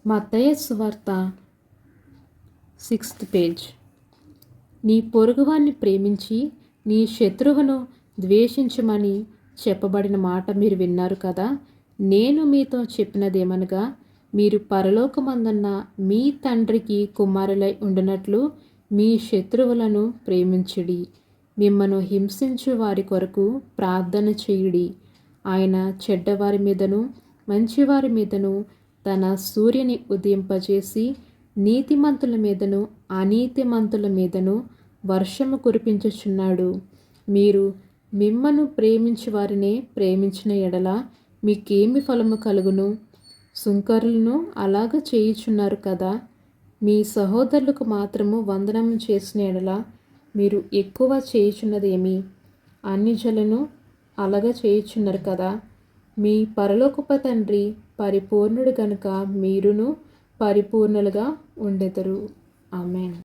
మత్తయి సువార్త 6th page. నీ పొరుగువాన్ని ప్రేమించి నీ శత్రువును ద్వేషించమని చెప్పబడిన మాట మీరు విన్నారు కదా. నేను మీతో చెప్పినదేమనగా, మీరు పరలోకమందున్న మీ తండ్రికి కుమారులై ఉండునట్లు మీ శత్రువులను ప్రేమించుడి, మిమ్మను హింసించు వారి కొరకు ప్రార్థన చేయుడి. ఆయన చెడ్డవారి మీదను మంచివారి మీదను తన సూర్యుని ఉదయింపజేసి నీతిమంతుల మీదను అనీతిమంతుల మీదను వర్షము కురిపించుచున్నాడు. మీరు మిమ్మను ప్రేమించు వారినే ప్రేమించిన ఎడల మీకేమి ఫలము కలుగును? సుంకరులను అలాగ చేయుచున్నారు కదా. మీ సహోదరులకు మాత్రము వందనము చేసిన ఎడల మీరు ఎక్కువ చేయుచున్నదేమి? అన్యజనులను అలాగ చేయుచున్నారు కదా. మీ పరలోకపు తండ్రి పరిపూర్ణుడు గనుక మీరును పరిపూర్ణులుగా ఉండెదరు. ఆమేన్.